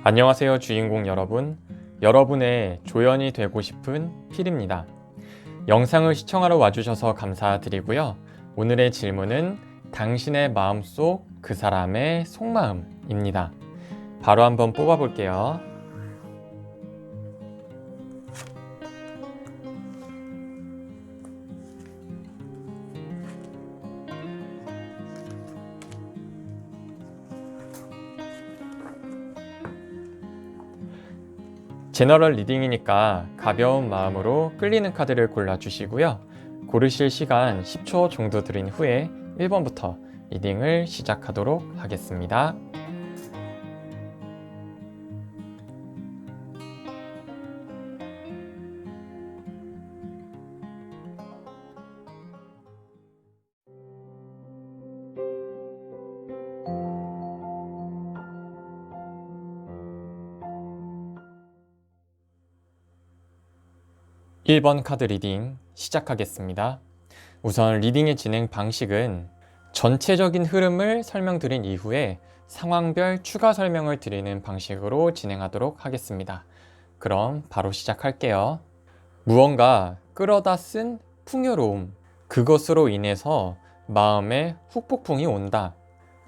안녕하세요 주인공 여러분. 여러분의 조연이 되고 싶은 필입니다. 영상을 시청하러 와주셔서 감사드리고요. 오늘의 질문은 당신의 마음속 그 사람의 속마음입니다. 바로 한번 뽑아볼게요. 제너럴 리딩이니까 가벼운 마음으로 끌리는 카드를 골라주시고요. 고르실 시간 10초 정도 드린 후에 1번부터 리딩을 시작하도록 하겠습니다. (1번) 카드 리딩 시작하겠습니다. 우선 리딩의 진행 방식은 전체적인 흐름을 설명드린 이후에 상황별 추가 설명을 드리는 방식으로 진행하도록 하겠습니다. 그럼 바로 시작할게요. 무언가 끌어다 쓴 풍요로움, 그것으로 인해서 마음에 후폭풍이 온다.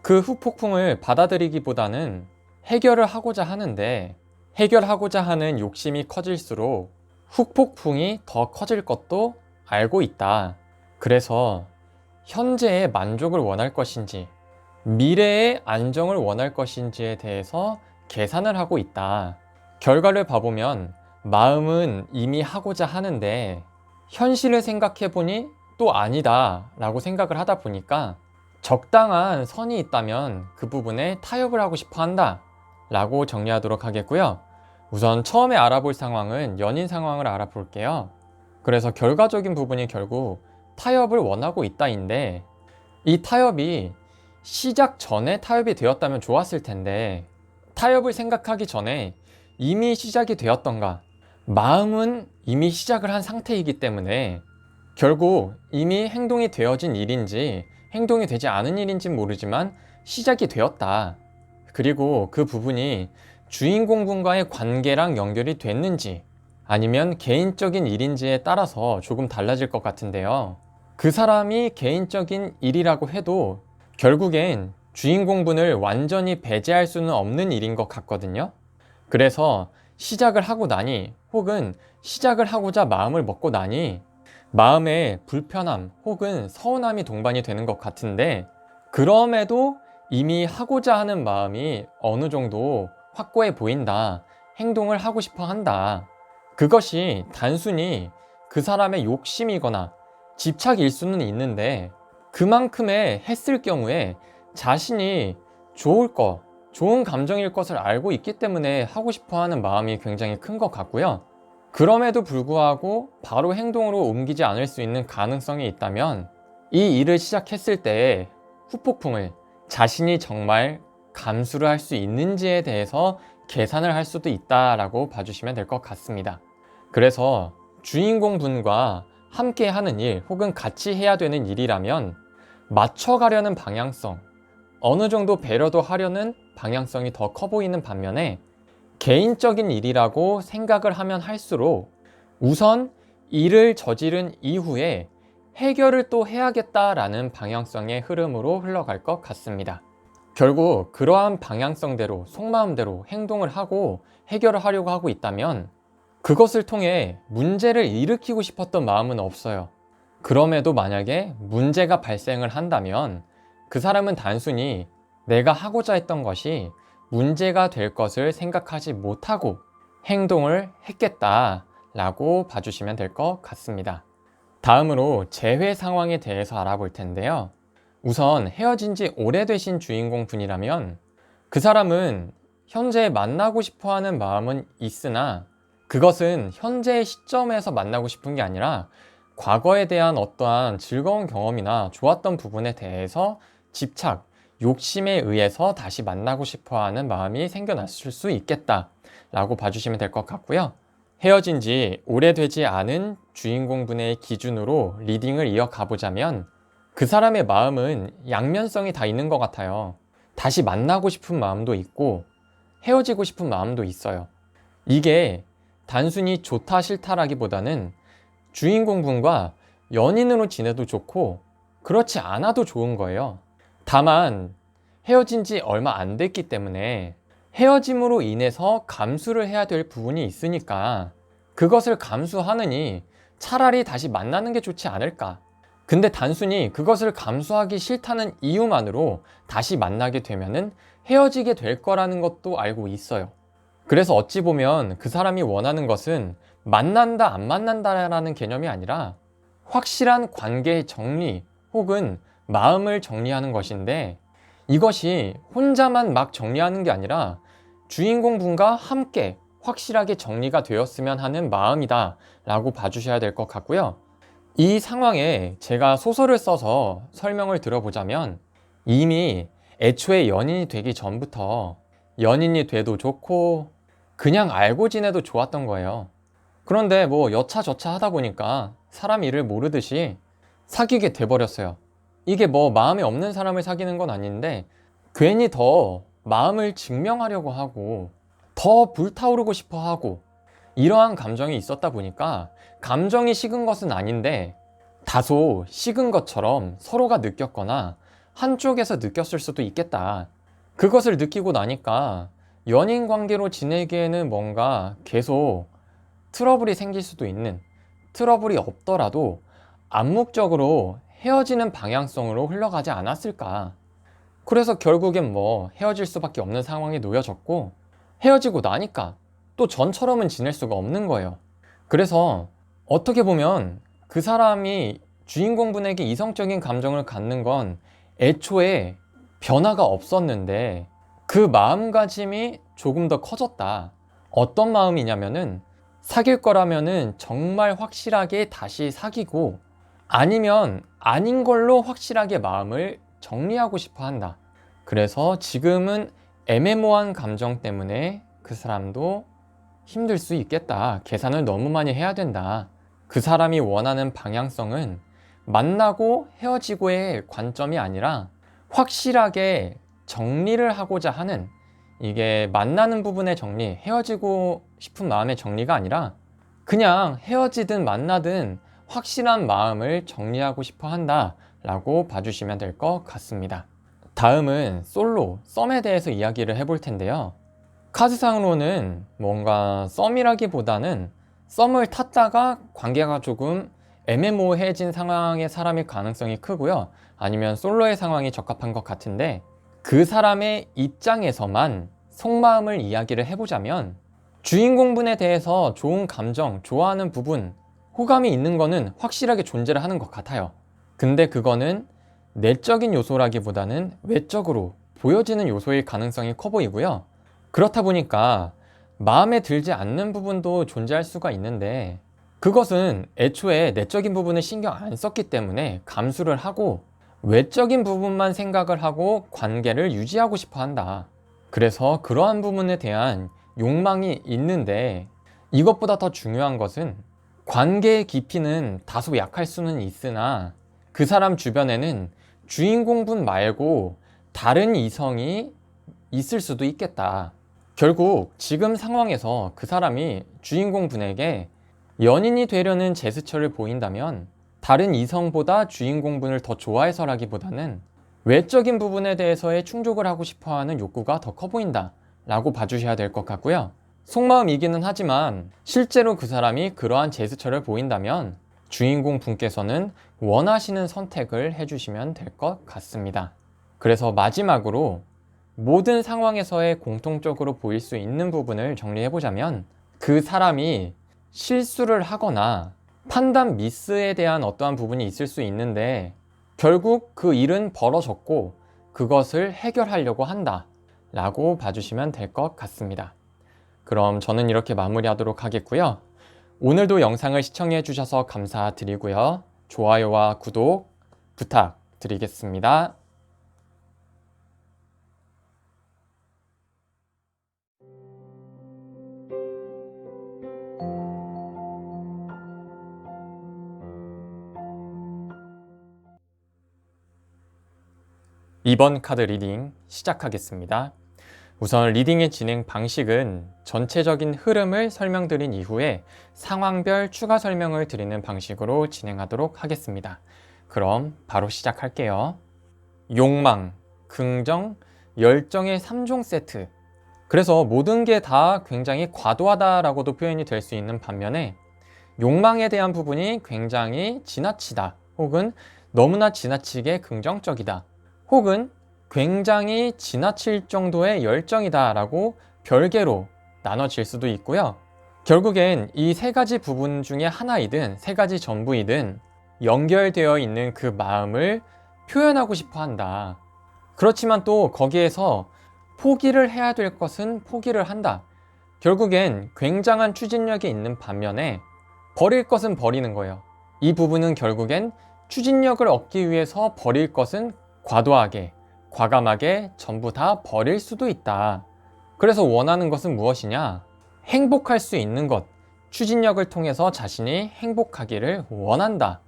그 후폭풍을 받아들이기보다는 해결을 하고자 하는데, 해결하고자 하는 욕심이 커질수록 후폭풍이 더 커질 것도 알고 있다. 그래서 현재의 만족을 원할 것인지 미래의 안정을 원할 것인지에 대해서 계산을 하고 있다. 결과를 봐보면 마음은 이미 하고자 하는데 현실을 생각해보니 또 아니다 라고 생각을 하다 보니까 적당한 선이 있다면 그 부분에 타협을 하고 싶어 한다 라고 정리하도록 하겠고요. 우선 처음에 알아볼 상황은 연인 상황을 알아볼게요. 그래서 결과적인 부분이 결국 타협을 원하고 있다인데, 이 타협이 시작 전에 타협이 되었다면 좋았을 텐데 타협을 생각하기 전에 이미 시작이 되었던가, 마음은 이미 시작을 한 상태이기 때문에 결국 이미 행동이 되어진 일인지 행동이 되지 않은 일인지 모르지만 시작이 되었다. 그리고 그 부분이 주인공분과의 관계랑 연결이 됐는지 아니면 개인적인 일인지에 따라서 조금 달라질 것 같은데요. 그 사람이 개인적인 일이라고 해도 결국엔 주인공분을 완전히 배제할 수는 없는 일인 것 같거든요. 그래서 시작을 하고 나니, 혹은 시작을 하고자 마음을 먹고 나니 마음에 불편함 혹은 서운함이 동반이 되는 것 같은데, 그럼에도 이미 하고자 하는 마음이 어느 정도 확고해 보인다. 행동을 하고 싶어 한다. 그것이 단순히 그 사람의 욕심이거나 집착일 수는 있는데, 그만큼의 했을 경우에 자신이 좋은 감정일 것을 알고 있기 때문에 하고 싶어 하는 마음이 굉장히 큰 것 같고요. 그럼에도 불구하고 바로 행동으로 옮기지 않을 수 있는 가능성이 있다면 이 일을 시작했을 때의 후폭풍을 자신이 정말 감수를 할 수 있는지에 대해서 계산을 할 수도 있다라고 봐주시면 될 것 같습니다. 그래서 주인공 분과 함께 하는 일 혹은 같이 해야 되는 일이라면 맞춰가려는 방향성, 어느 정도 배려도 하려는 방향성이 더 커 보이는 반면에, 개인적인 일이라고 생각을 하면 할수록 우선 일을 저지른 이후에 해결을 또 해야겠다라는 방향성의 흐름으로 흘러갈 것 같습니다. 결국 그러한 방향성대로 속마음대로 행동을 하고 해결을 하려고 하고 있다면 그것을 통해 문제를 일으키고 싶었던 마음은 없어요. 그럼에도 만약에 문제가 발생을 한다면 그 사람은 단순히 내가 하고자 했던 것이 문제가 될 것을 생각하지 못하고 행동을 했겠다라고 봐주시면 될 것 같습니다. 다음으로 재회 상황에 대해서 알아볼 텐데요. 우선 헤어진 지 오래되신 주인공 분이라면 그 사람은 현재 만나고 싶어 하는 마음은 있으나 그것은 현재의 시점에서 만나고 싶은 게 아니라 과거에 대한 어떠한 즐거운 경험이나 좋았던 부분에 대해서 집착, 욕심에 의해서 다시 만나고 싶어 하는 마음이 생겨났을 수 있겠다 라고 봐주시면 될 것 같고요. 헤어진 지 오래되지 않은 주인공분의 기준으로 리딩을 이어가 보자면 그 사람의 마음은 양면성이 다 있는 것 같아요. 다시 만나고 싶은 마음도 있고 헤어지고 싶은 마음도 있어요. 이게 단순히 좋다 싫다라기보다는 주인공분과 연인으로 지내도 좋고 그렇지 않아도 좋은 거예요. 다만 헤어진 지 얼마 안 됐기 때문에 헤어짐으로 인해서 감수를 해야 될 부분이 있으니까 그것을 감수하느니 차라리 다시 만나는 게 좋지 않을까. 근데 단순히 그것을 감수하기 싫다는 이유만으로 다시 만나게 되면은 헤어지게 될 거라는 것도 알고 있어요. 그래서 어찌 보면 그 사람이 원하는 것은 만난다 안 만난다라는 개념이 아니라 확실한 관계의 정리 혹은 마음을 정리하는 것인데, 이것이 혼자만 막 정리하는 게 아니라 주인공분과 함께 확실하게 정리가 되었으면 하는 마음이다 라고 봐주셔야 될 것 같고요. 이 상황에 제가 소설을 써서 설명을 들어보자면, 이미 애초에 연인이 되기 전부터 연인이 돼도 좋고 그냥 알고 지내도 좋았던 거예요. 그런데 뭐 여차저차 하다 보니까 사람 일을 모르듯이 사귀게 돼버렸어요. 이게 뭐 마음에 없는 사람을 사귀는 건 아닌데 괜히 더 마음을 증명하려고 하고 더 불타오르고 싶어 하고 이러한 감정이 있었다 보니까 감정이 식은 것은 아닌데 다소 식은 것처럼 서로가 느꼈거나 한쪽에서 느꼈을 수도 있겠다. 그것을 느끼고 나니까 연인 관계로 지내기에는 뭔가 계속 트러블이 생길 수도 있는, 트러블이 없더라도 암묵적으로 헤어지는 방향성으로 흘러가지 않았을까. 그래서 결국엔 뭐 헤어질 수밖에 없는 상황에 놓여졌고, 헤어지고 나니까 또 전처럼은 지낼 수가 없는 거예요. 그래서 어떻게 보면 그 사람이 주인공분에게 이성적인 감정을 갖는 건 애초에 변화가 없었는데 그 마음가짐이 조금 더 커졌다. 어떤 마음이냐면은 사귈 거라면은 정말 확실하게 다시 사귀고 아니면 아닌 걸로 확실하게 마음을 정리하고 싶어 한다. 그래서 지금은 애매모호한 감정 때문에 그 사람도 힘들 수 있겠다. 계산을 너무 많이 해야 된다. 그 사람이 원하는 방향성은 만나고 헤어지고의 관점이 아니라 확실하게 정리를 하고자 하는, 이게 만나는 부분의 정리, 헤어지고 싶은 마음의 정리가 아니라 그냥 헤어지든 만나든 확실한 마음을 정리하고 싶어 한다 라고 봐주시면 될 것 같습니다. 다음은 솔로, 썸에 대해서 이야기를 해볼 텐데요. 카드상으로는 뭔가 썸이라기보다는 썸을 탔다가 관계가 조금 애매모호해진 상황의 사람일 가능성이 크고요. 아니면 솔로의 상황이 적합한 것 같은데, 그 사람의 입장에서만 속마음을 이야기를 해보자면 주인공분에 대해서 좋은 감정, 좋아하는 부분, 호감이 있는 거는 확실하게 존재를 하는 것 같아요. 근데 그거는 내적인 요소라기보다는 외적으로 보여지는 요소일 가능성이 커 보이고요. 그렇다 보니까 마음에 들지 않는 부분도 존재할 수가 있는데 그것은 애초에 내적인 부분을 신경 안 썼기 때문에 감수를 하고 외적인 부분만 생각을 하고 관계를 유지하고 싶어 한다. 그래서 그러한 부분에 대한 욕망이 있는데, 이것보다 더 중요한 것은 관계의 깊이는 다소 약할 수는 있으나 그 사람 주변에는 주인공분 말고 다른 이성이 있을 수도 있겠다. 결국 지금 상황에서 그 사람이 주인공분에게 연인이 되려는 제스처를 보인다면 다른 이성보다 주인공분을 더 좋아해서라기보다는 외적인 부분에 대해서의 충족을 하고 싶어하는 욕구가 더 커 보인다 라고 봐주셔야 될 것 같고요. 속마음이기는 하지만 실제로 그 사람이 그러한 제스처를 보인다면 주인공 분께서는 원하시는 선택을 해주시면 될 것 같습니다. 그래서 마지막으로 모든 상황에서의 공통적으로 보일 수 있는 부분을 정리해보자면, 그 사람이 실수를 하거나 판단 미스에 대한 어떠한 부분이 있을 수 있는데 결국 그 일은 벌어졌고 그것을 해결하려고 한다 라고 봐주시면 될 것 같습니다. 그럼 저는 이렇게 마무리하도록 하겠고요. 오늘도 영상을 시청해 주셔서 감사드리고요. 좋아요와 구독 부탁드리겠습니다. 2번 카드 리딩 시작하겠습니다. 우선 리딩의 진행 방식은 전체적인 흐름을 설명드린 이후에 상황별 추가 설명을 드리는 방식으로 진행하도록 하겠습니다. 그럼 바로 시작할게요. 욕망, 긍정, 열정의 3종 세트. 그래서 모든 게 다 굉장히 과도하다라고도 표현이 될 수 있는 반면에 욕망에 대한 부분이 굉장히 지나치다, 혹은 너무나 지나치게 긍정적이다, 혹은 굉장히 지나칠 정도의 열정이다 라고 별개로 나눠질 수도 있고요. 결국엔 이 세 가지 부분 중에 하나이든 세 가지 전부이든 연결되어 있는 그 마음을 표현하고 싶어 한다. 그렇지만 또 거기에서 포기를 해야 될 것은 포기를 한다. 결국엔 굉장한 추진력이 있는 반면에 버릴 것은 버리는 거예요. 이 부분은 결국엔 추진력을 얻기 위해서 버릴 것은 과도하게, 과감하게 전부 다 버릴 수도 있다. 그래서 원하는 것은 무엇이냐? 행복할 수 있는 것, 추진력을 통해서 자신이 행복하기를 원한다.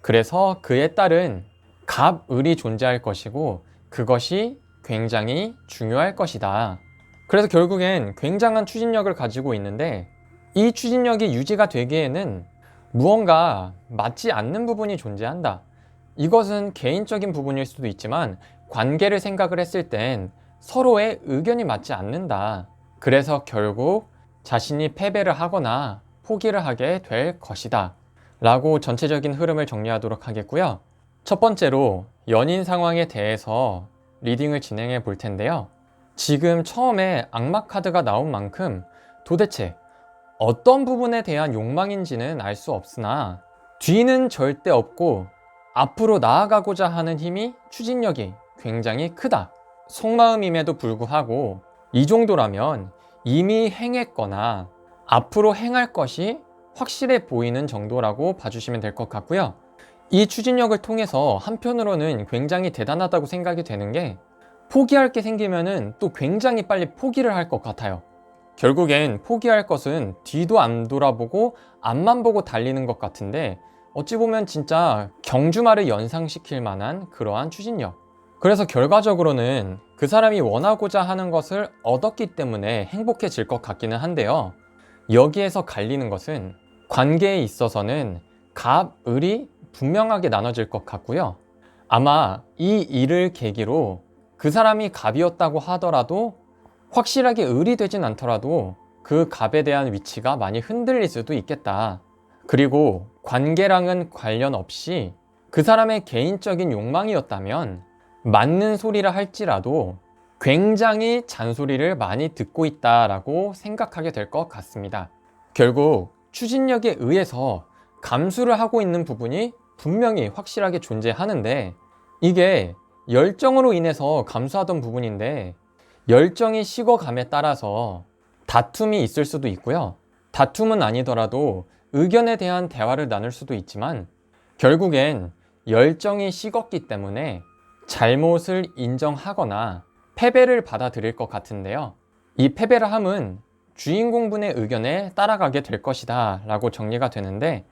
그래서 그에 따른 갑을이 존재할 것이고 그것이 굉장히 중요할 것이다. 그래서 결국엔 굉장한 추진력을 가지고 있는데 이 추진력이 유지가 되기에는 무언가 맞지 않는 부분이 존재한다. 이것은 개인적인 부분일 수도 있지만 관계를 생각을 했을 땐 서로의 의견이 맞지 않는다. 그래서 결국 자신이 패배를 하거나 포기를 하게 될 것이다 라고 전체적인 흐름을 정리하도록 하겠고요. 첫 번째로 연인 상황에 대해서 리딩을 진행해 볼 텐데요. 지금 처음에 악마 카드가 나온 만큼 도대체 어떤 부분에 대한 욕망인지는 알 수 없으나 뒤는 절대 없고 앞으로 나아가고자 하는 힘이, 추진력이 굉장히 크다. 속마음임에도 불구하고 이 정도라면 이미 행했거나 앞으로 행할 것이 확실해 보이는 정도라고 봐주시면 될 것 같고요. 이 추진력을 통해서 한편으로는 굉장히 대단하다고 생각이 되는 게 포기할 게 생기면은 또 굉장히 빨리 포기를 할 것 같아요. 결국엔 포기할 것은 뒤도 안 돌아보고 앞만 보고 달리는 것 같은데 어찌 보면 진짜 경주마를 연상시킬 만한 그러한 추진력. 그래서 결과적으로는 그 사람이 원하고자 하는 것을 얻었기 때문에 행복해질 것 같기는 한데요. 여기에서 갈리는 것은 관계에 있어서는 갑, 을이 분명하게 나눠질 것 같고요. 아마 이 일을 계기로 그 사람이 갑이었다고 하더라도 확실하게 을이 되진 않더라도 그 갑에 대한 위치가 많이 흔들릴 수도 있겠다. 그리고 관계랑은 관련 없이 그 사람의 개인적인 욕망이었다면 맞는 소리라 할지라도 굉장히 잔소리를 많이 듣고 있다라고 생각하게 될 것 같습니다. 결국 추진력에 의해서 감수를 하고 있는 부분이 분명히 확실하게 존재하는데 이게 열정으로 인해서 감수하던 부분인데 열정이 식어감에 따라서 다툼이 있을 수도 있고요. 다툼은 아니더라도 의견에 대한 대화를 나눌 수도 있지만 결국엔 열정이 식었기 때문에 잘못을 인정하거나 패배를 받아들일 것 같은데요. 이 패배를 함은 주인공분의 의견에 따라가게 될 것이다 라고 정리가 되는데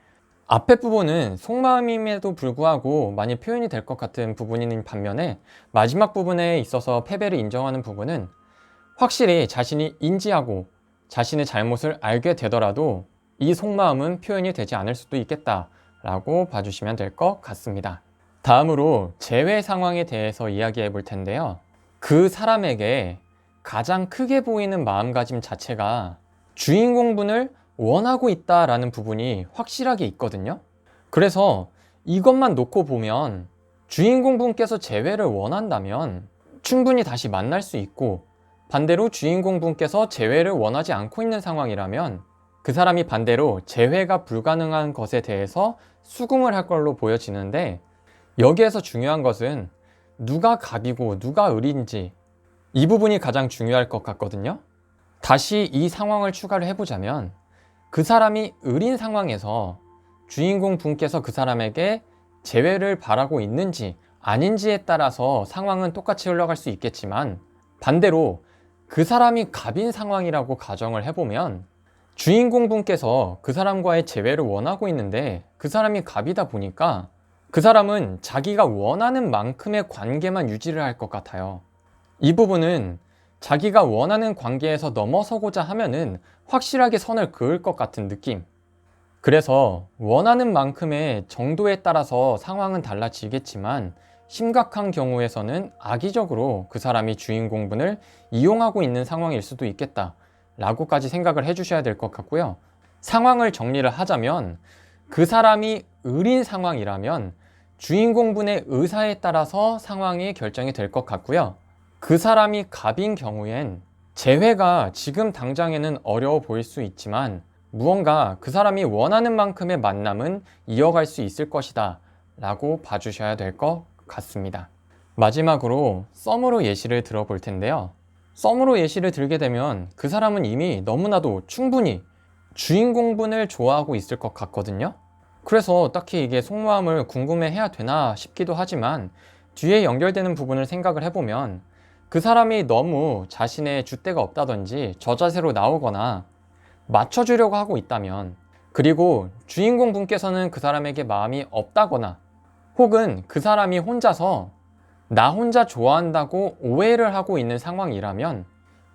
앞에 부분은 속마음임에도 불구하고 많이 표현이 될 것 같은 부분인 반면에 마지막 부분에 있어서 패배를 인정하는 부분은 확실히 자신이 인지하고 자신의 잘못을 알게 되더라도 이 속마음은 표현이 되지 않을 수도 있겠다 라고 봐주시면 될 것 같습니다. 다음으로 재회 상황에 대해서 이야기해 볼 텐데요. 그 사람에게 가장 크게 보이는 마음가짐 자체가 주인공분을 원하고 있다라는 부분이 확실하게 있거든요. 그래서 이것만 놓고 보면 주인공분께서 재회를 원한다면 충분히 다시 만날 수 있고 반대로 주인공분께서 재회를 원하지 않고 있는 상황이라면 그 사람이 반대로 재회가 불가능한 것에 대해서 수긍을 할 걸로 보여지는데 여기에서 중요한 것은 누가 갑이고 누가 을인지 이 부분이 가장 중요할 것 같거든요. 다시 이 상황을 추가를 해보자면 그 사람이 을인 상황에서 주인공 분께서 그 사람에게 재회를 바라고 있는지 아닌지에 따라서 상황은 똑같이 흘러갈 수 있겠지만 반대로 그 사람이 갑인 상황이라고 가정을 해보면 주인공 분께서 그 사람과의 재회를 원하고 있는데 그 사람이 갑이다 보니까 그 사람은 자기가 원하는 만큼의 관계만 유지를 할 것 같아요. 이 부분은 자기가 원하는 관계에서 넘어서고자 하면은 확실하게 선을 그을 것 같은 느낌. 그래서 원하는 만큼의 정도에 따라서 상황은 달라지겠지만 심각한 경우에서는 악의적으로 그 사람이 주인공분을 이용하고 있는 상황일 수도 있겠다 라고까지 생각을 해주셔야 될 것 같고요. 상황을 정리를 하자면 그 사람이 을인 상황이라면 주인공분의 의사에 따라서 상황이 결정이 될 것 같고요. 그 사람이 갑인 경우엔 재회가 지금 당장에는 어려워 보일 수 있지만 무언가 그 사람이 원하는 만큼의 만남은 이어갈 수 있을 것이다 라고 봐주셔야 될 것 같습니다. 마지막으로 썸으로 예시를 들어볼 텐데요. 썸으로 예시를 들게 되면 그 사람은 이미 너무나도 충분히 주인공분을 좋아하고 있을 것 같거든요. 그래서 딱히 이게 속마음을 궁금해해야 되나 싶기도 하지만 뒤에 연결되는 부분을 생각을 해보면 그 사람이 너무 자신의 줏대가 없다든지 저자세로 나오거나 맞춰주려고 하고 있다면, 그리고 주인공 분께서는 그 사람에게 마음이 없다거나 혹은 그 사람이 혼자서 나 혼자 좋아한다고 오해를 하고 있는 상황이라면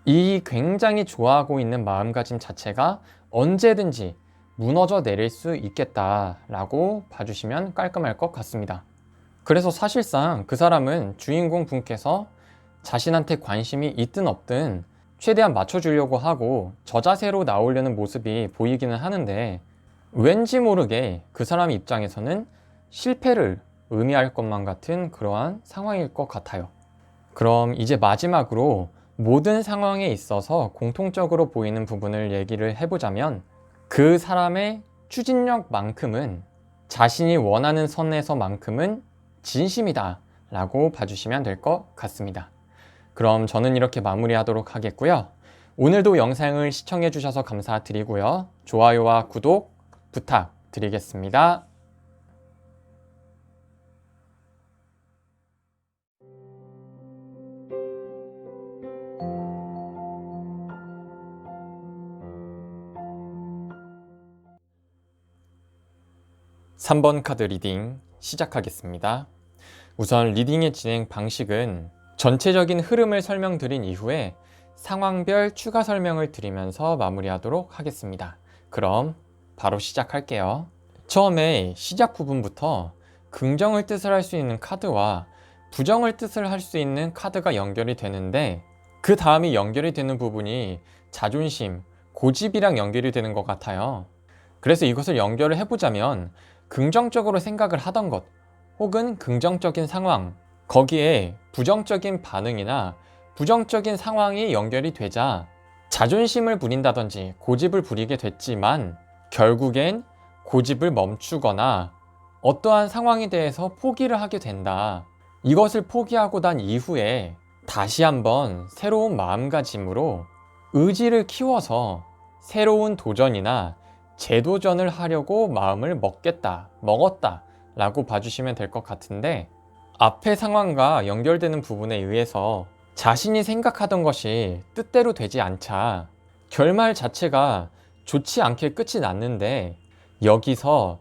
이 굉장히 좋아하고 있는 마음가짐 자체가 언제든지 무너져 내릴 수 있겠다라고 봐주시면 깔끔할 것 같습니다. 그래서 사실상 그 사람은 주인공 분께서 자신한테 관심이 있든 없든 최대한 맞춰주려고 하고 저자세로 나오려는 모습이 보이기는 하는데 왠지 모르게 그 사람 입장에서는 실패를 의미할 것만 같은 그러한 상황일 것 같아요. 그럼 이제 마지막으로 모든 상황에 있어서 공통적으로 보이는 부분을 얘기를 해보자면 그 사람의 추진력만큼은 자신이 원하는 선에서만큼은 진심이다 라고 봐주시면 될 것 같습니다. 그럼 저는 이렇게 마무리하도록 하겠고요. 오늘도 영상을 시청해 주셔서 감사드리고요. 좋아요와 구독 부탁드리겠습니다. (3번) 카드 리딩 시작하겠습니다. 우선 리딩의 진행 방식은 전체적인 흐름을 설명드린 이후에 상황별 추가 설명을 드리면서 마무리하도록 하겠습니다. 그럼 바로 시작할게요. 처음에 시작 부분부터 긍정을 뜻을 할 수 있는 카드와 부정을 뜻을 할 수 있는 카드가 연결이 되는데 그 다음이 연결이 되는 부분이 자존심, 고집이랑 연결이 되는 것 같아요. 그래서 이것을 연결을 해보자면 긍정적으로 생각을 하던 것 혹은 긍정적인 상황, 거기에 부정적인 반응이나 부정적인 상황이 연결이 되자 자존심을 부린다든지 고집을 부리게 됐지만 결국엔 고집을 멈추거나 어떠한 상황에 대해서 포기를 하게 된다. 이것을 포기하고 난 이후에 다시 한번 새로운 마음가짐으로 의지를 키워서 새로운 도전이나 재도전을 하려고 마음을 먹었다 라고 봐주시면 될 것 같은데 앞의 상황과 연결되는 부분에 의해서 자신이 생각하던 것이 뜻대로 되지 않자 결말 자체가 좋지 않게 끝이 났는데 여기서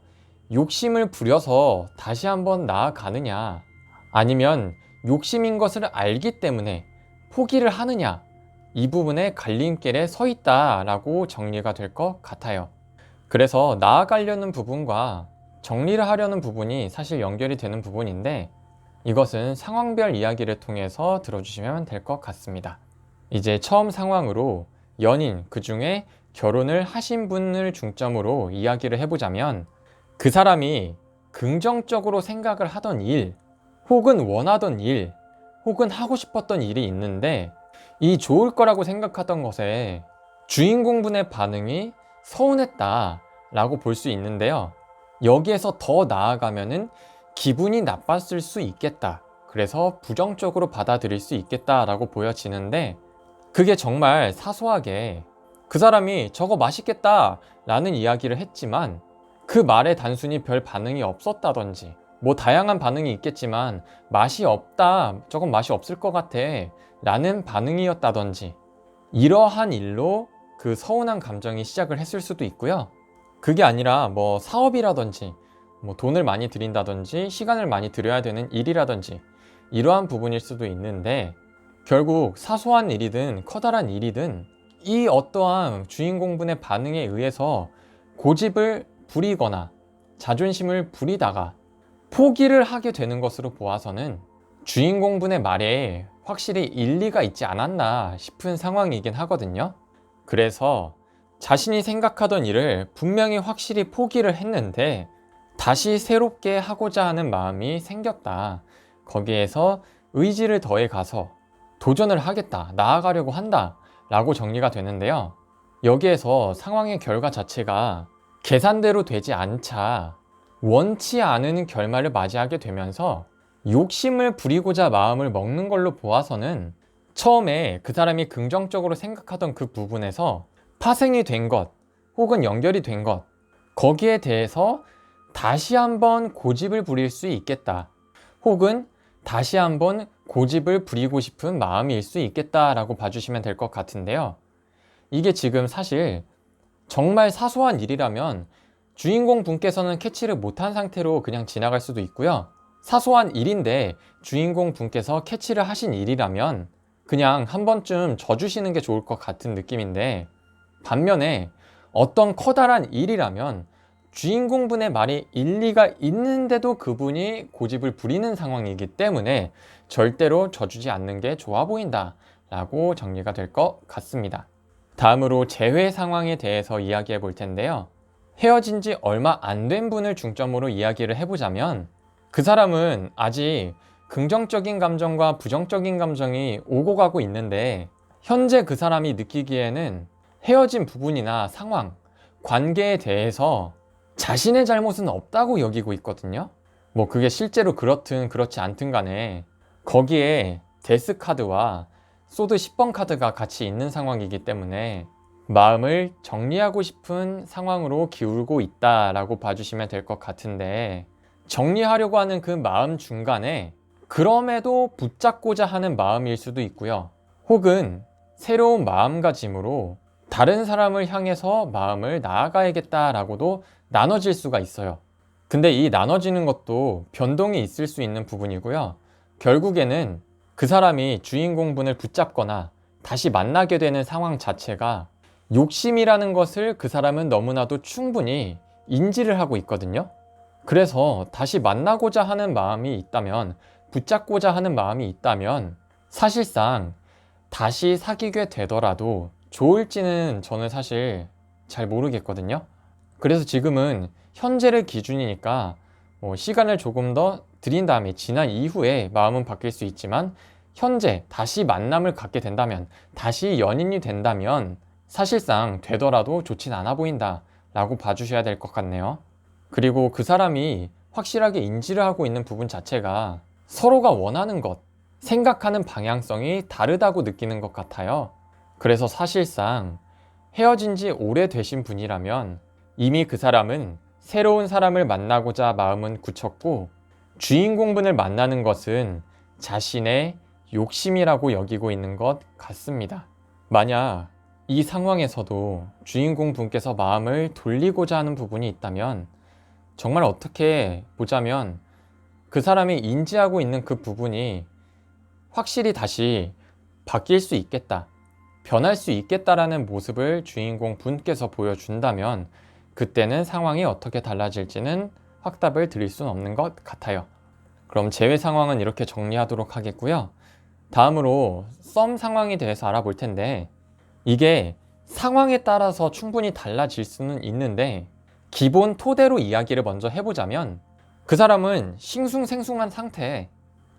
욕심을 부려서 다시 한번 나아가느냐 아니면 욕심인 것을 알기 때문에 포기를 하느냐 이 부분에 갈림길에 서 있다라고 정리가 될 것 같아요. 그래서 나아가려는 부분과 정리를 하려는 부분이 사실 연결이 되는 부분인데 이것은 상황별 이야기를 통해서 들어주시면 될 것 같습니다. 이제 처음 상황으로 연인, 그중에 결혼을 하신 분을 중점으로 이야기를 해보자면 그 사람이 긍정적으로 생각을 하던 일 혹은 원하던 일 혹은 하고 싶었던 일이 있는데 이 좋을 거라고 생각하던 것에 주인공분의 반응이 서운했다 라고 볼 수 있는데요. 여기에서 더 나아가면은 기분이 나빴을 수 있겠다. 그래서 부정적으로 받아들일 수 있겠다 라고 보여지는데 그게 정말 사소하게 그 사람이 저거 맛있겠다 라는 이야기를 했지만 그 말에 단순히 별 반응이 없었다든지 뭐 다양한 반응이 있겠지만 맛이 없다, 저건 맛이 없을 것 같아 라는 반응이었다든지 이러한 일로 그 서운한 감정이 시작을 했을 수도 있고요. 그게 아니라 뭐 사업이라든지 뭐 돈을 많이 들인다든지 시간을 많이 들여야 되는 일이라든지 이러한 부분일 수도 있는데, 결국 사소한 일이든 커다란 일이든 이 어떠한 주인공분의 반응에 의해서 고집을 부리거나 자존심을 부리다가 포기를 하게 되는 것으로 보아서는 주인공분의 말에 확실히 일리가 있지 않았나 싶은 상황이긴 하거든요. 그래서 자신이 생각하던 일을 분명히 확실히 포기를 했는데 다시 새롭게 하고자 하는 마음이 생겼다. 거기에서 의지를 더해 가서 도전을 하겠다, 나아가려고 한다 라고 정리가 되는데요. 여기에서 상황의 결과 자체가 계산대로 되지 않자 원치 않은 결말을 맞이하게 되면서 욕심을 부리고자 마음을 먹는 걸로 보아서는 처음에 그 사람이 긍정적으로 생각하던 그 부분에서 파생이 된 것 혹은 연결이 된 것, 거기에 대해서 다시 한번 고집을 부릴 수 있겠다, 혹은 다시 한번 고집을 부리고 싶은 마음일 수 있겠다라고 봐주시면 될 것 같은데요. 이게 지금 사실 정말 사소한 일이라면 주인공 분께서는 캐치를 못한 상태로 그냥 지나갈 수도 있고요. 사소한 일인데 주인공 분께서 캐치를 하신 일이라면 그냥 한 번쯤 져주시는 게 좋을 것 같은 느낌인데, 반면에 어떤 커다란 일이라면 주인공분의 말이 일리가 있는데도 그분이 고집을 부리는 상황이기 때문에 절대로 져주지 않는 게 좋아 보인다 라고 정리가 될 것 같습니다. 다음으로 재회 상황에 대해서 이야기해 볼 텐데요. 헤어진 지 얼마 안 된 분을 중점으로 이야기를 해보자면, 그 사람은 아직 긍정적인 감정과 부정적인 감정이 오고 가고 있는데 현재 그 사람이 느끼기에는 헤어진 부분이나 상황, 관계에 대해서 자신의 잘못은 없다고 여기고 있거든요. 뭐 그게 실제로 그렇든 그렇지 않든 간에 거기에 데스 카드와 소드 10번 카드가 같이 있는 상황이기 때문에 마음을 정리하고 싶은 상황으로 기울고 있다라고 봐주시면 될 것 같은데, 정리하려고 하는 그 마음 중간에 그럼에도 붙잡고자 하는 마음일 수도 있고요. 혹은 새로운 마음가짐으로 다른 사람을 향해서 마음을 나아가야겠다라고도 나눠질 수가 있어요. 근데 이 나눠지는 것도 변동이 있을 수 있는 부분이고요. 결국에는 그 사람이 주인공분을 붙잡거나 다시 만나게 되는 상황 자체가 욕심이라는 것을 그 사람은 너무나도 충분히 인지를 하고 있거든요. 그래서 다시 만나고자 하는 마음이 있다면, 붙잡고자 하는 마음이 있다면 사실상 다시 사귀게 되더라도 좋을지는 저는 사실 잘 모르겠거든요. 그래서 지금은 현재를 기준이니까 시간을 조금 더 들인 다음에 지난 이후에 마음은 바뀔 수 있지만, 현재 다시 만남을 갖게 된다면, 다시 연인이 된다면 사실상 되더라도 좋진 않아 보인다 라고 봐주셔야 될 것 같네요. 그리고 그 사람이 확실하게 인지를 하고 있는 부분 자체가 서로가 원하는 것, 생각하는 방향성이 다르다고 느끼는 것 같아요. 그래서 사실상 헤어진 지 오래되신 분이라면 이미 그 사람은 새로운 사람을 만나고자 마음은 굳혔고, 주인공분을 만나는 것은 자신의 욕심이라고 여기고 있는 것 같습니다. 만약 이 상황에서도 주인공 분께서 마음을 돌리고자 하는 부분이 있다면, 정말 어떻게 보자면 그 사람이 인지하고 있는 그 부분이 확실히 다시 바뀔 수 있겠다, 변할 수 있겠다라는 모습을 주인공 분께서 보여준다면 그때는 상황이 어떻게 달라질지는 확답을 드릴 수는 없는 것 같아요. 그럼 재회 상황은 이렇게 정리하도록 하겠고요. 다음으로 썸 상황에 대해서 알아볼 텐데, 이게 상황에 따라서 충분히 달라질 수는 있는데 기본 토대로 이야기를 먼저 해보자면, 그 사람은 싱숭생숭한 상태,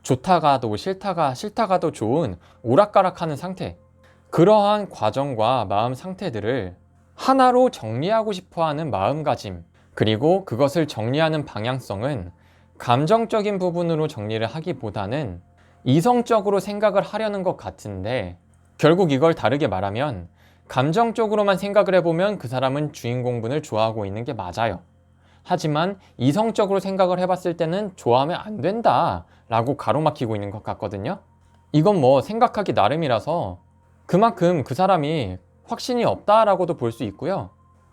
좋다가도 싫다가도 좋은 오락가락하는 상태, 그러한 과정과 마음 상태들을 하나로 정리하고 싶어하는 마음가짐, 그리고 그것을 정리하는 방향성은 감정적인 부분으로 정리를 하기보다는 이성적으로 생각을 하려는 것 같은데, 결국 이걸 다르게 말하면 감정적으로만 생각을 해보면 그 사람은 주인공분을 좋아하고 있는 게 맞아요. 하지만 이성적으로 생각을 해봤을 때는 좋아하면 안 된다 라고 가로막히고 있는 것 같거든요. 이건 생각하기 나름이라서 그만큼 그 사람이 확신이 없다라고도 볼 수 있고요.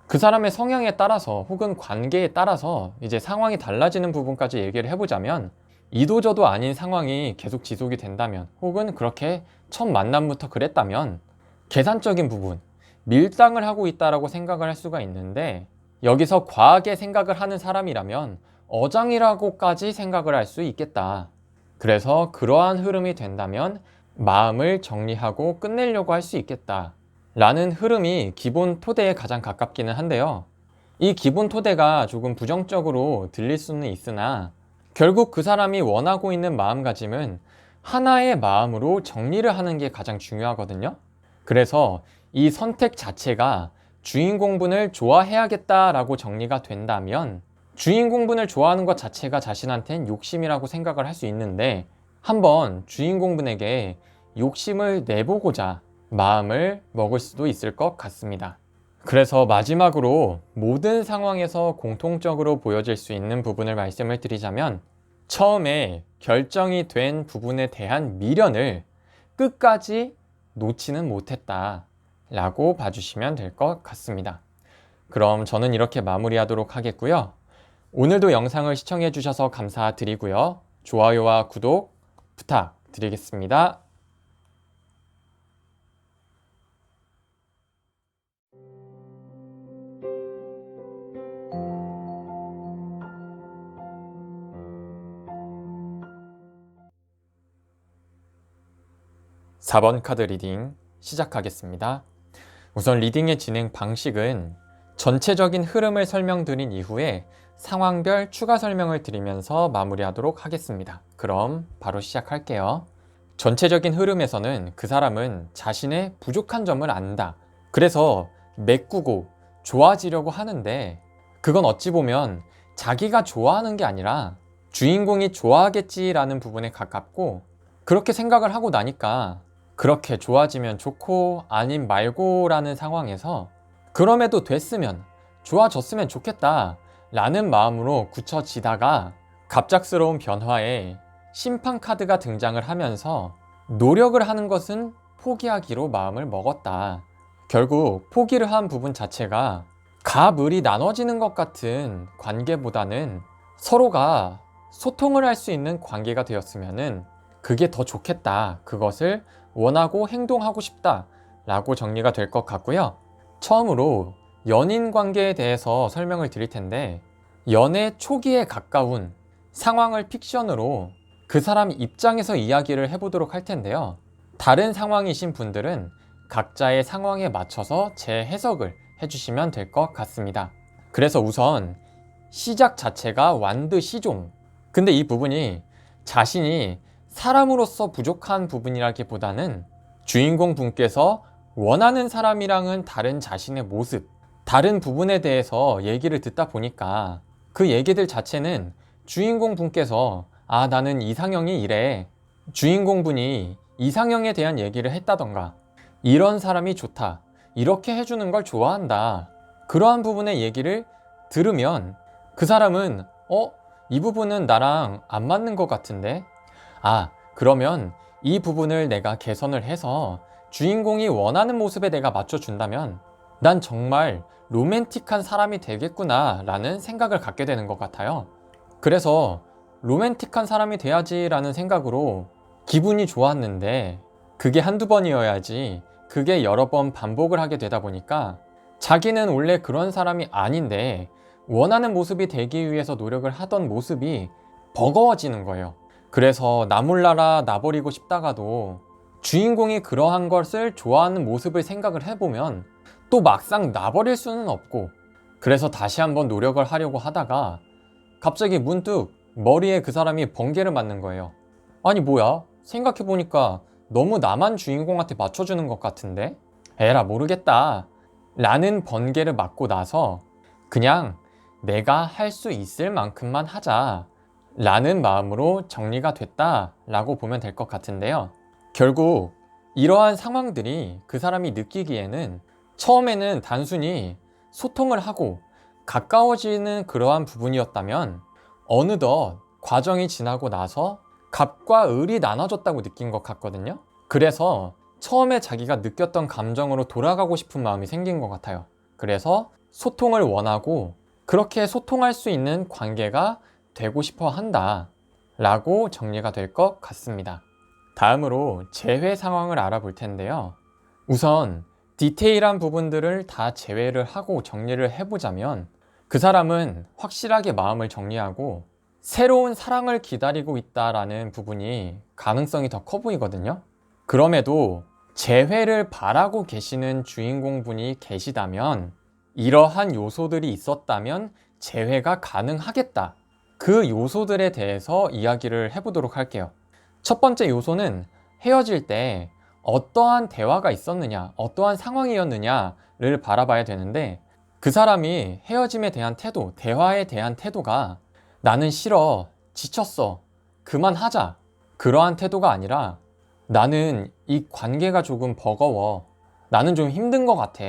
그 사람의 성향에 따라서 혹은 관계에 따라서 이제 상황이 달라지는 부분까지 얘기를 해보자면, 이도저도 아닌 상황이 계속 지속이 된다면 혹은 그렇게 첫 만남부터 그랬다면 계산적인 부분, 밀당을 하고 있다라고 생각을 할 수가 있는데, 여기서 과하게 생각을 하는 사람이라면 어장이라고까지 생각을 할 수 있겠다. 그래서 그러한 흐름이 된다면 마음을 정리하고 끝내려고 할 수 있겠다 라는 흐름이 기본 토대에 가장 가깝기는 한데요. 이 기본 토대가 조금 부정적으로 들릴 수는 있으나 결국 그 사람이 원하고 있는 마음가짐은 하나의 마음으로 정리를 하는 게 가장 중요하거든요. 그래서 이 선택 자체가 주인공분을 좋아해야겠다라고 정리가 된다면, 주인공분을 좋아하는 것 자체가 자신한텐 욕심이라고 생각을 할 수 있는데, 한번 주인공분에게 욕심을 내보고자 마음을 먹을 수도 있을 것 같습니다. 그래서 마지막으로 모든 상황에서 공통적으로 보여질 수 있는 부분을 말씀을 드리자면, 처음에 결정이 된 부분에 대한 미련을 끝까지 놓지는 못했다 라고 봐주시면 될 것 같습니다. 그럼 저는 이렇게 마무리하도록 하겠고요. 오늘도 영상을 시청해 주셔서 감사드리고요. 좋아요와 구독 부탁드리겠습니다. (4번) 카드 리딩 시작하겠습니다. 우선 리딩의 진행 방식은 전체적인 흐름을 설명드린 이후에 상황별 추가 설명을 드리면서 마무리하도록 하겠습니다. 그럼 바로 시작할게요. 전체적인 흐름에서는 그 사람은 자신의 부족한 점을 안다. 그래서 메꾸고 좋아지려고 하는데, 그건 어찌 보면 자기가 좋아하는 게 아니라 주인공이 좋아하겠지라는 부분에 가깝고, 그렇게 생각을 하고 나니까 그렇게 좋아지면 좋고 아님 말고라는 상황에서 그럼에도 됐으면, 좋아졌으면 좋겠다 라는 마음으로 굳혀지다가 갑작스러운 변화에 심판 카드가 등장을 하면서 노력을 하는 것은 포기하기로 마음을 먹었다. 결국 포기를 한 부분 자체가 갑을이 나눠지는 것 같은 관계보다는 서로가 소통을 할 수 있는 관계가 되었으면은 그게 더 좋겠다, 그것을 원하고 행동하고 싶다 라고 정리가 될 것 같고요. 처음으로 연인 관계에 대해서 설명을 드릴 텐데, 연애 초기에 가까운 상황을 픽션으로 그 사람 입장에서 이야기를 해보도록 할 텐데요. 다른 상황이신 분들은 각자의 상황에 맞춰서 재해석을 해주시면 될 것 같습니다. 그래서 우선 시작 자체가 완드시종, 근데 이 부분이 자신이 사람으로서 부족한 부분이라기보다는 주인공 분께서 원하는 사람이랑은 다른 자신의 모습, 다른 부분에 대해서 얘기를 듣다 보니까 그 얘기들 자체는 주인공 분께서 나는 이상형이 이래, 주인공 분이 이상형에 대한 얘기를 했다던가 이런 사람이 좋다, 이렇게 해주는 걸 좋아한다, 그러한 부분의 얘기를 들으면 그 사람은 이 부분은 나랑 안 맞는 것 같은데, 그러면 이 부분을 내가 개선을 해서 주인공이 원하는 모습에 내가 맞춰준다면 난 정말 로맨틱한 사람이 되겠구나 라는 생각을 갖게 되는 것 같아요. 그래서 로맨틱한 사람이 돼야지 라는 생각으로 기분이 좋았는데, 그게 한두 번이어야지 그게 여러 번 반복을 하게 되다 보니까 자기는 원래 그런 사람이 아닌데 원하는 모습이 되기 위해서 노력을 하던 모습이 버거워지는 거예요. 그래서 나 몰라라 나버리고 싶다가도 주인공이 그러한 것을 좋아하는 모습을 생각을 해보면 또 막상 나버릴 수는 없고, 그래서 다시 한번 노력을 하려고 하다가 갑자기 문득 머리에 그 사람이 번개를 맞는 거예요. 아니 뭐야, 생각해보니까 너무 나만 주인공한테 맞춰주는 것 같은데? 에라 모르겠다 라는 번개를 맞고 나서 그냥 내가 할 수 있을 만큼만 하자 라는 마음으로 정리가 됐다 라고 보면 될 것 같은데요. 결국 이러한 상황들이 그 사람이 느끼기에는 처음에는 단순히 소통을 하고 가까워지는 그러한 부분이었다면, 어느덧 과정이 지나고 나서 갑과 을이 나눠졌다고 느낀 것 같거든요. 그래서 처음에 자기가 느꼈던 감정으로 돌아가고 싶은 마음이 생긴 것 같아요. 그래서 소통을 원하고 그렇게 소통할 수 있는 관계가 되고 싶어 한다 라고 정리가 될 것 같습니다. 다음으로 재회 상황을 알아볼 텐데요. 우선 디테일한 부분들을 다 제외를 하고 정리를 해보자면 그 사람은 확실하게 마음을 정리하고 새로운 사랑을 기다리고 있다라는 부분이 가능성이 더 커 보이거든요. 그럼에도 재회를 바라고 계시는 주인공분이 계시다면 이러한 요소들이 있었다면 재회가 가능하겠다. 그 요소들에 대해서 이야기를 해보도록 할게요. 첫 번째 요소는 헤어질 때 어떠한 대화가 있었느냐, 어떠한 상황이었느냐를 바라봐야 되는데 그 사람이 헤어짐에 대한 태도, 대화에 대한 태도가 나는 싫어, 지쳤어, 그만하자 그러한 태도가 아니라 나는 이 관계가 조금 버거워, 나는 좀 힘든 것 같아,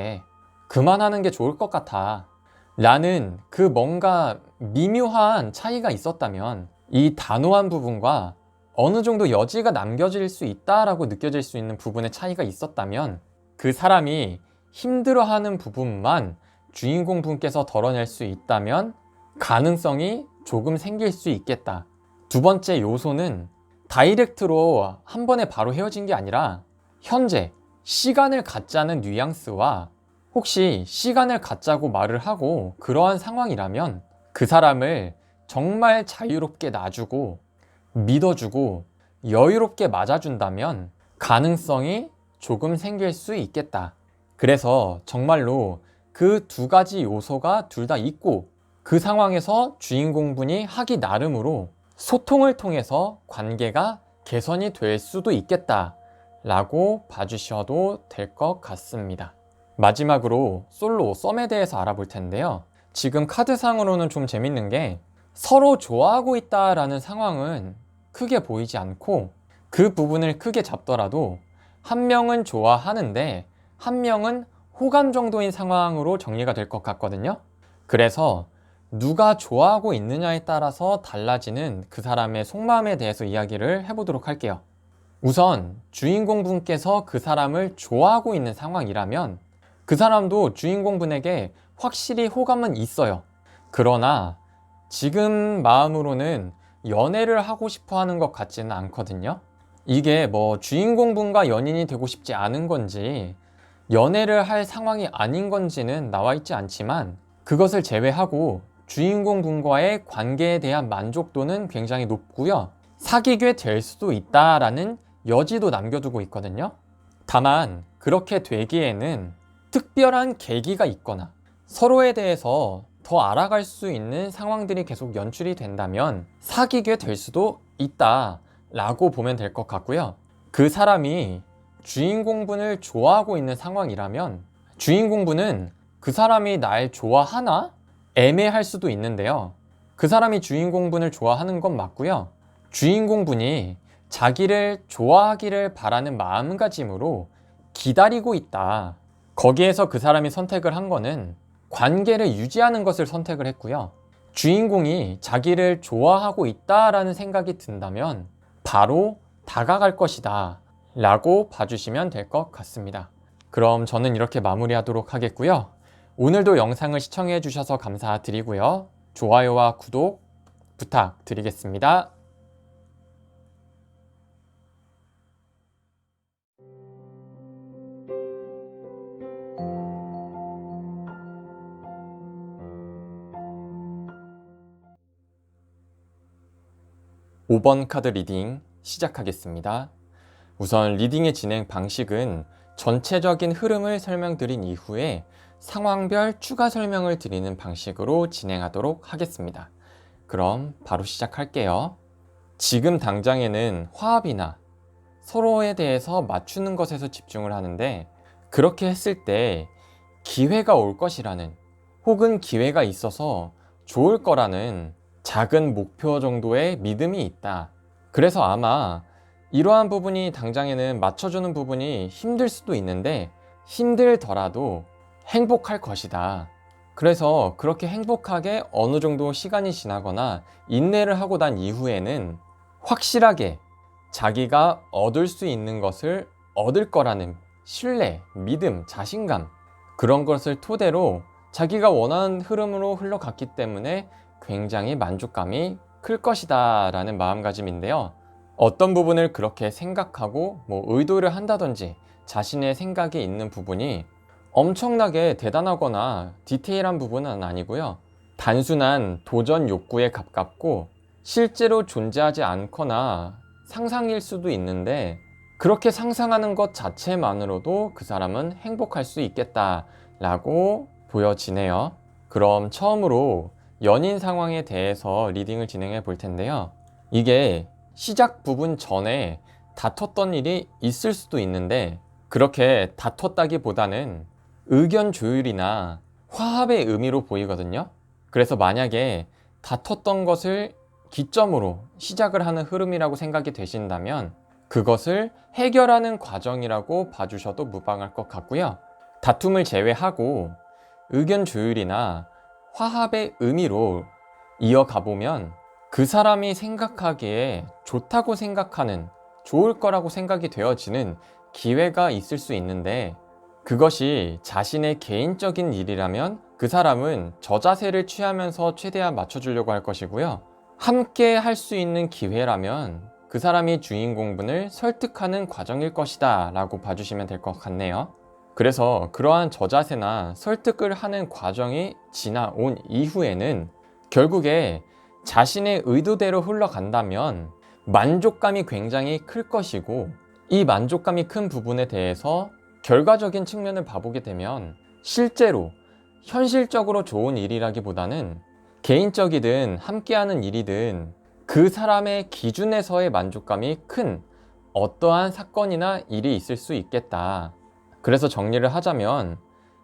그만하는 게 좋을 것 같아 라는 그 뭔가 미묘한 차이가 있었다면 이 단호한 부분과 어느 정도 여지가 남겨질 수 있다라고 느껴질 수 있는 부분의 차이가 있었다면 그 사람이 힘들어하는 부분만 주인공 분께서 덜어낼 수 있다면 가능성이 조금 생길 수 있겠다. 두 번째 요소는 다이렉트로 한 번에 바로 헤어진 게 아니라 현재 시간을 갖자는 뉘앙스와 혹시 시간을 갖자고 말을 하고 그러한 상황이라면 그 사람을 정말 자유롭게 놔주고 믿어주고 여유롭게 맞아준다면 가능성이 조금 생길 수 있겠다. 그래서 정말로 그 두 가지 요소가 둘 다 있고 그 상황에서 주인공분이 하기 나름으로 소통을 통해서 관계가 개선이 될 수도 있겠다 라고 봐주셔도 될 것 같습니다. 마지막으로 솔로 썸에 대해서 알아볼 텐데요. 지금 카드상으로는 좀 재밌는 게 서로 좋아하고 있다라는 상황은 크게 보이지 않고 그 부분을 크게 잡더라도 한 명은 좋아하는데 한 명은 호감 정도인 상황으로 정리가 될 것 같거든요. 그래서 누가 좋아하고 있느냐에 따라서 달라지는 그 사람의 속마음에 대해서 이야기를 해보도록 할게요. 우선 주인공분께서 그 사람을 좋아하고 있는 상황이라면 그 사람도 주인공분에게 확실히 호감은 있어요. 그러나 지금 마음으로는 연애를 하고 싶어 하는 것 같지는 않거든요. 이게 뭐 주인공분과 연인이 되고 싶지 않은 건지 연애를 할 상황이 아닌 건지는 나와 있지 않지만 그것을 제외하고 주인공분과의 관계에 대한 만족도는 굉장히 높고요. 사귀게 될 수도 있다라는 여지도 남겨두고 있거든요. 다만 그렇게 되기에는 특별한 계기가 있거나 서로에 대해서 더 알아갈 수 있는 상황들이 계속 연출이 된다면 사귀게 될 수도 있다 라고 보면 될 것 같고요. 그 사람이 주인공분을 좋아하고 있는 상황이라면 주인공분은 그 사람이 날 좋아하나? 애매할 수도 있는데요. 그 사람이 주인공분을 좋아하는 건 맞고요. 주인공분이 자기를 좋아하기를 바라는 마음가짐으로 기다리고 있다. 거기에서 그 사람이 선택을 한 거는 관계를 유지하는 것을 선택을 했고요. 주인공이 자기를 좋아하고 있다라는 생각이 든다면 바로 다가갈 것이다 라고 봐주시면 될 것 같습니다. 그럼 저는 이렇게 마무리하도록 하겠고요. 오늘도 영상을 시청해 주셔서 감사드리고요. 좋아요와 구독 부탁드리겠습니다. 5번 카드 리딩 시작하겠습니다. 우선 리딩의 진행 방식은 전체적인 흐름을 설명드린 이후에 상황별 추가 설명을 드리는 방식으로 진행하도록 하겠습니다. 그럼 바로 시작할게요. 지금 당장에는 화합이나 서로에 대해서 맞추는 것에서 집중을 하는데 그렇게 했을 때 기회가 올 것이라는 혹은 기회가 있어서 좋을 거라는 작은 목표 정도의 믿음이 있다. 그래서 아마 이러한 부분이 당장에는 맞춰주는 부분이 힘들 수도 있는데 힘들더라도 행복할 것이다. 그래서 그렇게 행복하게 어느 정도 시간이 지나거나 인내를 하고 난 이후에는 확실하게 자기가 얻을 수 있는 것을 얻을 거라는 신뢰, 믿음, 자신감 그런 것을 토대로 자기가 원하는 흐름으로 흘러갔기 때문에 굉장히 만족감이 클 것이다 라는 마음가짐인데요. 어떤 부분을 그렇게 생각하고 의도를 한다든지 자신의 생각이 있는 부분이 엄청나게 대단하거나 디테일한 부분은 아니고요. 단순한 도전 욕구에 가깝고 실제로 존재하지 않거나 상상일 수도 있는데, 그렇게 상상하는 것 자체만으로도 그 사람은 행복할 수 있겠다라고 보여지네요. 그럼 처음으로 연인 상황에 대해서 리딩을 진행해 볼 텐데요. 이게 시작 부분 전에 다퉜던 일이 있을 수도 있는데, 그렇게 다퉜다기보다는 의견 조율이나 화합의 의미로 보이거든요. 그래서 만약에 다퉜던 것을 기점으로 시작을 하는 흐름이라고 생각이 되신다면 그것을 해결하는 과정이라고 봐주셔도 무방할 것 같고요. 다툼을 제외하고 의견 조율이나 화합의 의미로 이어가보면 그 사람이 생각하기에 좋다고 생각하는, 좋을 거라고 생각이 되어지는 기회가 있을 수 있는데, 그것이 자신의 개인적인 일이라면 그 사람은 저자세를 취하면서 최대한 맞춰주려고 할 것이고요. 함께 할 수 있는 기회라면 그 사람이 주인공분을 설득하는 과정일 것이다 라고 봐주시면 될 것 같네요. 그래서 그러한 저자세나 설득을 하는 과정이 지나온 이후에는 결국에 자신의 의도대로 흘러간다면 만족감이 굉장히 클 것이고, 이 만족감이 큰 부분에 대해서 결과적인 측면을 봐보게 되면 실제로 현실적으로 좋은 일이라기보다는 개인적이든 함께하는 일이든 그 사람의 기준에서의 만족감이 큰 어떠한 사건이나 일이 있을 수 있겠다. 그래서 정리를 하자면,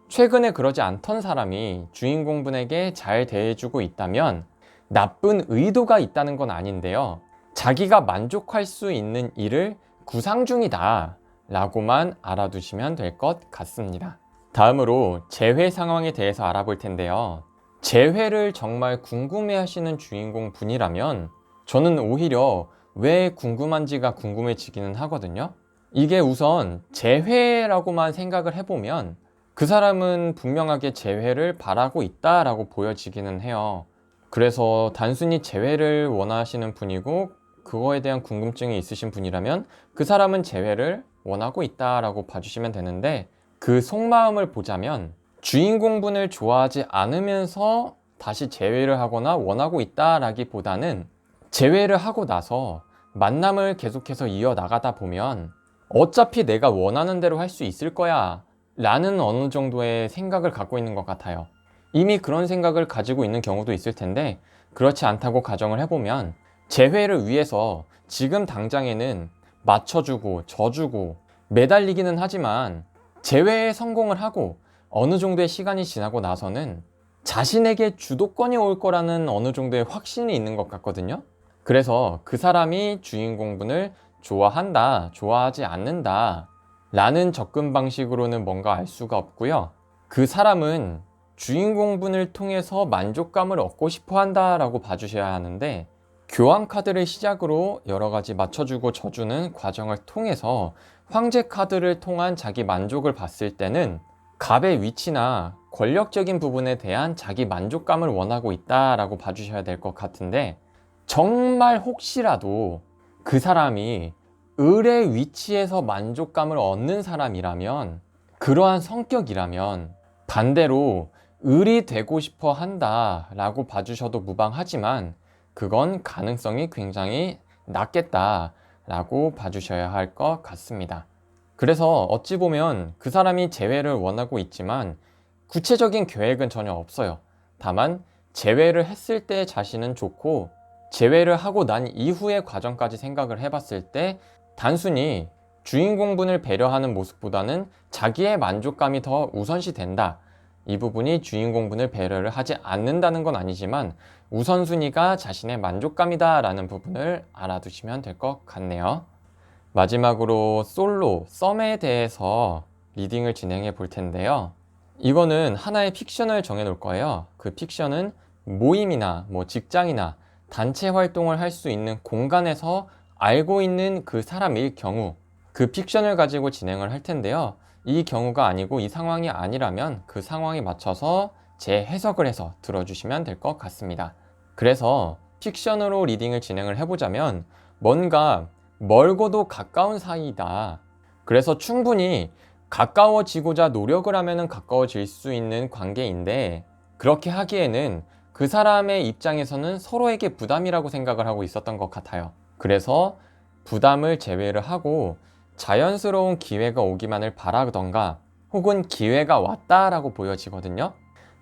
최근에 그러지 않던 사람이 주인공분에게 잘 대해주고 있다면 나쁜 의도가 있다는 건 아닌데요. 자기가 만족할 수 있는 일을 구상 중이다 라고만 알아두시면 될 것 같습니다. 다음으로 재회 상황에 대해서 알아볼 텐데요. 재회를 정말 궁금해 하시는 주인공 분이라면 저는 오히려 왜 궁금한지가 궁금해지기는 하거든요. 이게 우선 재회라고만 생각을 해보면 그 사람은 분명하게 재회를 바라고 있다라고 보여지기는 해요. 그래서 단순히 재회를 원하시는 분이고 그거에 대한 궁금증이 있으신 분이라면 그 사람은 재회를 원하고 있다라고 봐주시면 되는데, 그 속마음을 보자면 주인공분을 좋아하지 않으면서 다시 재회를 하거나 원하고 있다라기보다는 재회를 하고 나서 만남을 계속해서 이어나가다 보면 어차피 내가 원하는 대로 할 수 있을 거야 라는 어느 정도의 생각을 갖고 있는 것 같아요. 이미 그런 생각을 가지고 있는 경우도 있을 텐데, 그렇지 않다고 가정을 해보면 재회를 위해서 지금 당장에는 맞춰주고 져주고 매달리기는 하지만 재회에 성공을 하고 어느 정도의 시간이 지나고 나서는 자신에게 주도권이 올 거라는 어느 정도의 확신이 있는 것 같거든요. 그래서 그 사람이 주인공분을 좋아한다, 좋아하지 않는다 라는 접근 방식으로는 뭔가 알 수가 없고요. 그 사람은 주인공분을 통해서 만족감을 얻고 싶어 한다 라고 봐주셔야 하는데, 교환 카드를 시작으로 여러 가지 맞춰주고 져주는 과정을 통해서 황제 카드를 통한 자기 만족을 봤을 때는 갑의 위치나 권력적인 부분에 대한 자기 만족감을 원하고 있다라고 봐주셔야 될 것 같은데, 정말 혹시라도 그 사람이 을의 위치에서 만족감을 얻는 사람이라면, 그러한 성격이라면 반대로 을이 되고 싶어 한다라고 봐주셔도 무방하지만 그건 가능성이 굉장히 낮겠다라고 봐주셔야 할 것 같습니다. 그래서 어찌 보면 그 사람이 재회를 원하고 있지만 구체적인 계획은 전혀 없어요. 다만 재회를 했을 때 자신은 좋고, 재회를 하고 난 이후의 과정까지 생각을 해봤을 때 단순히 주인공분을 배려하는 모습보다는 자기의 만족감이 더 우선시 된다. 이 부분이 주인공분을 배려를 하지 않는다는 건 아니지만 우선순위가 자신의 만족감이다 라는 부분을 알아두시면 될 것 같네요. 마지막으로 솔로, 썸에 대해서 리딩을 진행해 볼 텐데요. 이거는 하나의 픽션을 정해 놓을 거예요. 그 픽션은 모임이나 직장이나 단체 활동을 할 수 있는 공간에서 알고 있는 그 사람일 경우, 그 픽션을 가지고 진행을 할 텐데요. 이 경우가 아니고 이 상황이 아니라면 그 상황에 맞춰서 재해석을 해서 들어주시면 될 것 같습니다. 그래서 픽션으로 리딩을 진행을 해보자면 뭔가 멀고도 가까운 사이다. 그래서 충분히 가까워지고자 노력을 하면 가까워질 수 있는 관계인데 그렇게 하기에는 그 사람의 입장에서는 서로에게 부담이라고 생각을 하고 있었던 것 같아요. 그래서 부담을 제외를 하고 자연스러운 기회가 오기만을 바라던가 혹은 기회가 왔다라고 보여지거든요.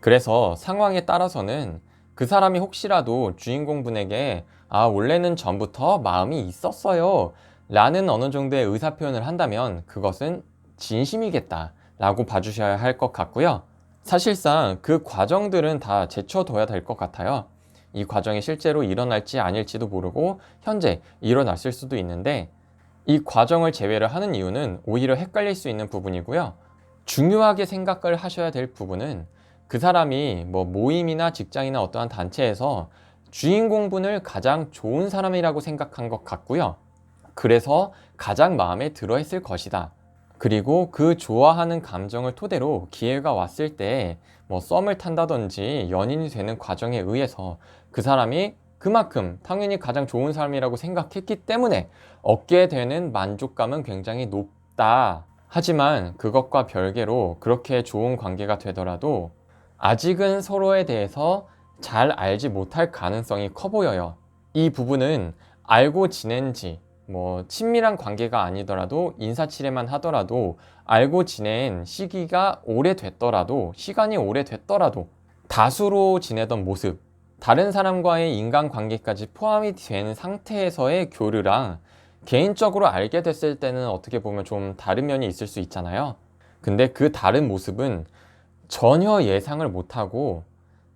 그래서 상황에 따라서는 그 사람이 혹시라도 주인공분에게 원래는 전부터 마음이 있었어요 라는 어느 정도의 의사표현을 한다면 그것은 진심이겠다 라고 봐주셔야 할 것 같고요. 사실상 그 과정들은 다 제쳐둬야 될 것 같아요. 이 과정이 실제로 일어날지 아닐지도 모르고 현재 일어났을 수도 있는데 이 과정을 제외를 하는 이유는 오히려 헷갈릴 수 있는 부분이고요. 중요하게 생각을 하셔야 될 부분은 그 사람이 모임이나 직장이나 어떠한 단체에서 주인공분을 가장 좋은 사람이라고 생각한 것 같고요. 그래서 가장 마음에 들어 했을 것이다. 그리고 그 좋아하는 감정을 토대로 기회가 왔을 때 썸을 탄다든지 연인이 되는 과정에 의해서 그 사람이 그만큼 당연히 가장 좋은 사람이라고 생각했기 때문에 얻게 되는 만족감은 굉장히 높다. 하지만 그것과 별개로 그렇게 좋은 관계가 되더라도 아직은 서로에 대해서 잘 알지 못할 가능성이 커 보여요. 이 부분은 알고 지낸 지 친밀한 관계가 아니더라도 인사치레만 하더라도 알고 지낸 시기가 오래됐더라도 시간이 오래됐더라도 다수로 지내던 모습, 다른 사람과의 인간관계까지 포함이 된 상태에서의 교류랑 개인적으로 알게 됐을 때는 어떻게 보면 좀 다른 면이 있을 수 있잖아요. 근데 그 다른 모습은 전혀 예상을 못하고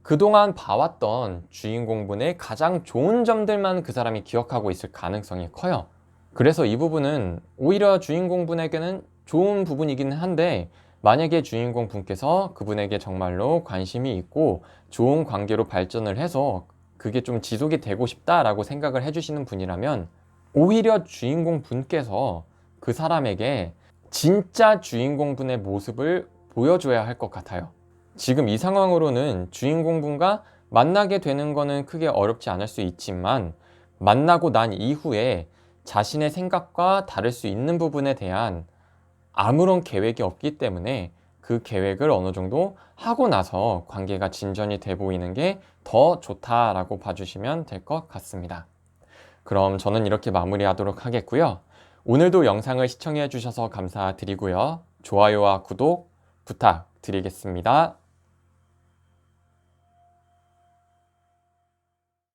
그동안 봐왔던 주인공분의 가장 좋은 점들만 그 사람이 기억하고 있을 가능성이 커요. 그래서 이 부분은 오히려 주인공분에게는 좋은 부분이긴 한데 만약에 주인공분께서 그분에게 정말로 관심이 있고 좋은 관계로 발전을 해서 그게 좀 지속이 되고 싶다라고 생각을 해주시는 분이라면 오히려 주인공분께서 그 사람에게 진짜 주인공분의 모습을 보여줘야 할 것 같아요. 지금 이 상황으로는 주인공분과 만나게 되는 거는 크게 어렵지 않을 수 있지만 만나고 난 이후에 자신의 생각과 다를 수 있는 부분에 대한 아무런 계획이 없기 때문에 그 계획을 어느 정도 하고 나서 관계가 진전이 돼 보이는 게 더 좋다라고 봐주시면 될 것 같습니다. 그럼 저는 이렇게 마무리하도록 하겠고요. 오늘도 영상을 시청해 주셔서 감사드리고요. 좋아요와 구독 부탁드리겠습니다.